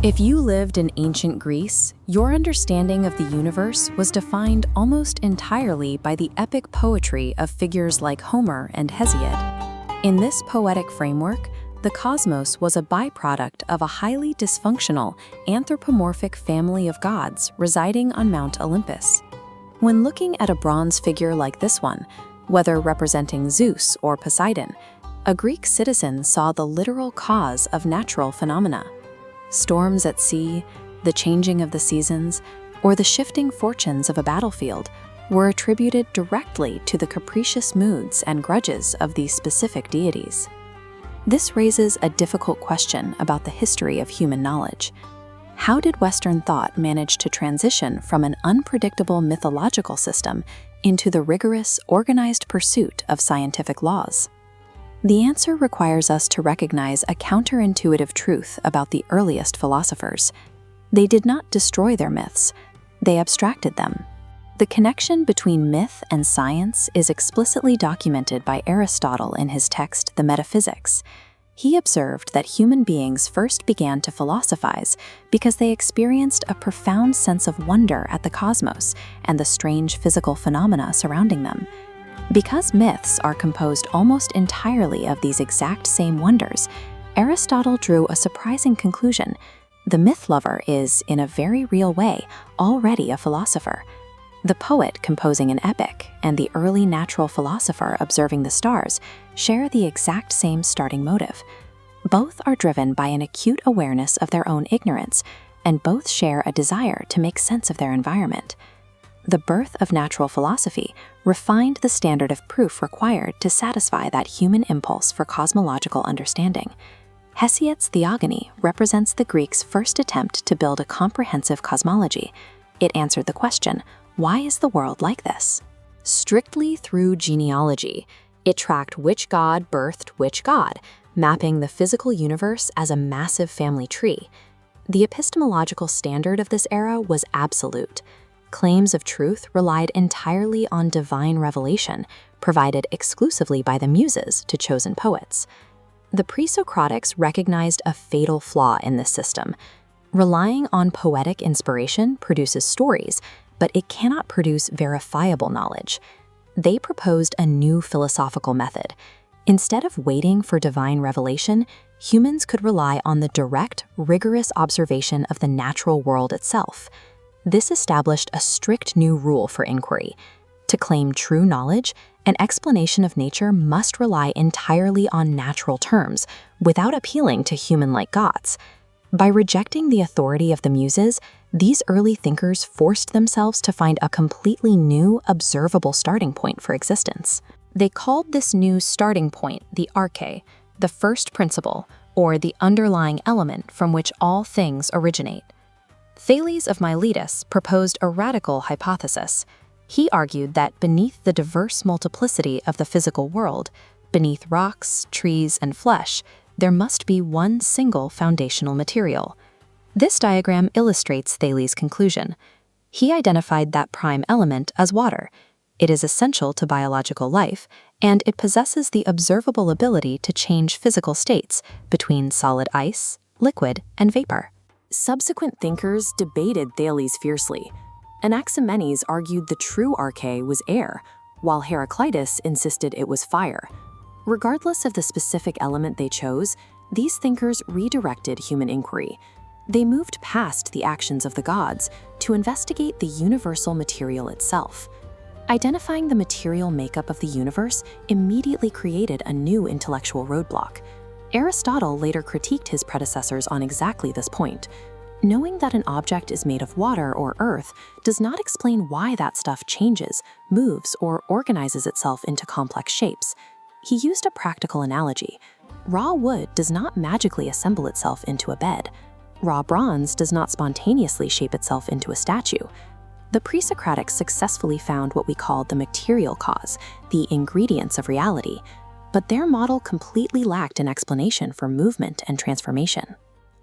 If you lived in ancient Greece, your understanding of the universe was defined almost entirely by the epic poetry of figures like Homer and Hesiod. In this poetic framework, the cosmos was a byproduct of a highly dysfunctional, anthropomorphic family of gods residing on Mount Olympus. When looking at a bronze figure like this one, whether representing Zeus or Poseidon, a Greek citizen saw the literal cause of natural phenomena. Storms at sea, the changing of the seasons, or the shifting fortunes of a battlefield were attributed directly to the capricious moods and grudges of these specific deities. This raises a difficult question about the history of human knowledge. How did Western thought manage to transition from an unpredictable mythological system into the rigorous, organized pursuit of scientific laws? The answer requires us to recognize a counterintuitive truth about the earliest philosophers. They did not destroy their myths, they abstracted them. The connection between myth and science is explicitly documented by Aristotle in his text, The Metaphysics. He observed that human beings first began to philosophize because they experienced a profound sense of wonder at the cosmos and the strange physical phenomena surrounding them. Because myths are composed almost entirely of these exact same wonders, Aristotle drew a surprising conclusion. The myth lover is, in a very real way, already a philosopher. The poet composing an epic and the early natural philosopher observing the stars share the exact same starting motive. Both are driven by an acute awareness of their own ignorance, and both share a desire to make sense of their environment. The birth of natural philosophy refined the standard of proof required to satisfy that human impulse for cosmological understanding. Hesiod's Theogony represents the Greeks' first attempt to build a comprehensive cosmology. It answered the question, why is the world like this? Strictly through genealogy, it tracked which god birthed which god, mapping the physical universe as a massive family tree. The epistemological standard of this era was absolute. Claims of truth relied entirely on divine revelation, provided exclusively by the muses to chosen poets. The pre-Socratics recognized a fatal flaw in this system. Relying on poetic inspiration produces stories, but it cannot produce verifiable knowledge. They proposed a new philosophical method. Instead of waiting for divine revelation, humans could rely on the direct, rigorous observation of the natural world itself. This established a strict new rule for inquiry. To claim true knowledge, an explanation of nature must rely entirely on natural terms, without appealing to human-like gods. By rejecting the authority of the muses, these early thinkers forced themselves to find a completely new, observable starting point for existence. They called this new starting point the arche, the first principle, or the underlying element from which all things originate. Thales of Miletus proposed a radical hypothesis. He argued that beneath the diverse multiplicity of the physical world, beneath rocks, trees, and flesh, there must be one single foundational material. This diagram illustrates Thales' conclusion. He identified that prime element as water. It is essential to biological life, and it possesses the observable ability to change physical states between solid ice, liquid, and vapor. Subsequent thinkers debated Thales fiercely. Anaximenes argued the true arche was air, while Heraclitus insisted it was fire. Regardless of the specific element they chose, these thinkers redirected human inquiry. They moved past the actions of the gods to investigate the universal material itself. Identifying the material makeup of the universe immediately created a new intellectual roadblock. Aristotle later critiqued his predecessors on exactly this point. Knowing that an object is made of water or earth does not explain why that stuff changes, moves, or organizes itself into complex shapes. He used a practical analogy. Raw wood does not magically assemble itself into a bed. Raw bronze does not spontaneously shape itself into a statue. The pre-Socratics successfully found what we called the material cause, the ingredients of reality, but their model completely lacked an explanation for movement and transformation.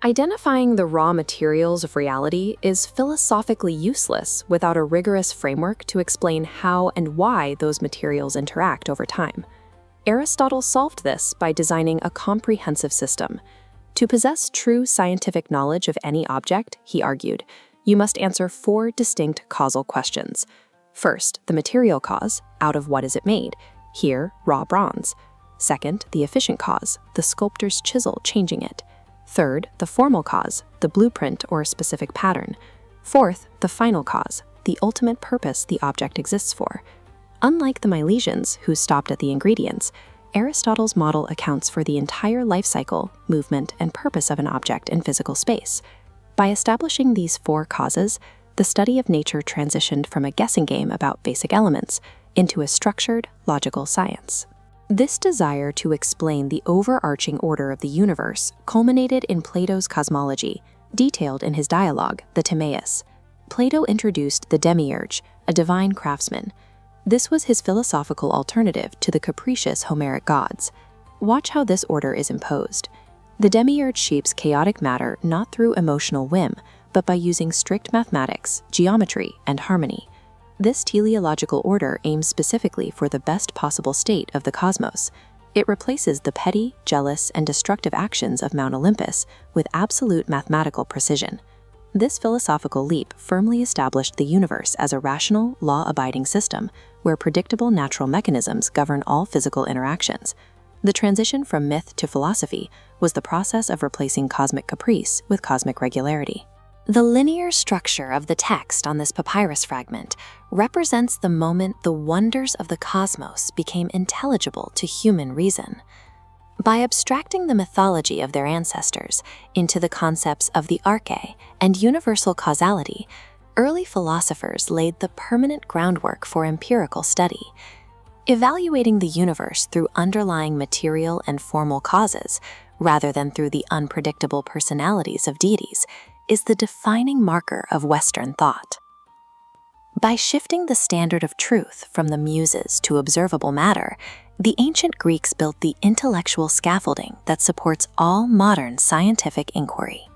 Identifying the raw materials of reality is philosophically useless without a rigorous framework to explain how and why those materials interact over time. Aristotle solved this by designing a comprehensive system. To possess true scientific knowledge of any object, he argued, you must answer 4 distinct causal questions. First, the material cause, out of what is it made? Here, raw bronze. Second, the efficient cause, the sculptor's chisel changing it. Third, the formal cause, the blueprint or specific pattern. Fourth, the final cause, the ultimate purpose the object exists for. Unlike the Milesians, who stopped at the ingredients, Aristotle's model accounts for the entire life cycle, movement, and purpose of an object in physical space. By establishing these 4 causes, the study of nature transitioned from a guessing game about basic elements into a structured, logical science. This desire to explain the overarching order of the universe culminated in Plato's cosmology, detailed in his dialogue, the Timaeus. Plato introduced the demiurge, a divine craftsman. This was his philosophical alternative to the capricious Homeric gods. Watch how this order is imposed. The demiurge shapes chaotic matter not through emotional whim, but by using strict mathematics, geometry, and harmony. This teleological order aims specifically for the best possible state of the cosmos. It replaces the petty, jealous, and destructive actions of Mount Olympus with absolute mathematical precision. This philosophical leap firmly established the universe as a rational, law-abiding system where predictable natural mechanisms govern all physical interactions. The transition from myth to philosophy was the process of replacing cosmic caprice with cosmic regularity. The linear structure of the text on this papyrus fragment represents the moment the wonders of the cosmos became intelligible to human reason. By abstracting the mythology of their ancestors into the concepts of the arche and universal causality, early philosophers laid the permanent groundwork for empirical study. Evaluating the universe through underlying material and formal causes, rather than through the unpredictable personalities of deities, is the defining marker of Western thought. By shifting the standard of truth from the muses to observable matter, the ancient Greeks built the intellectual scaffolding that supports all modern scientific inquiry.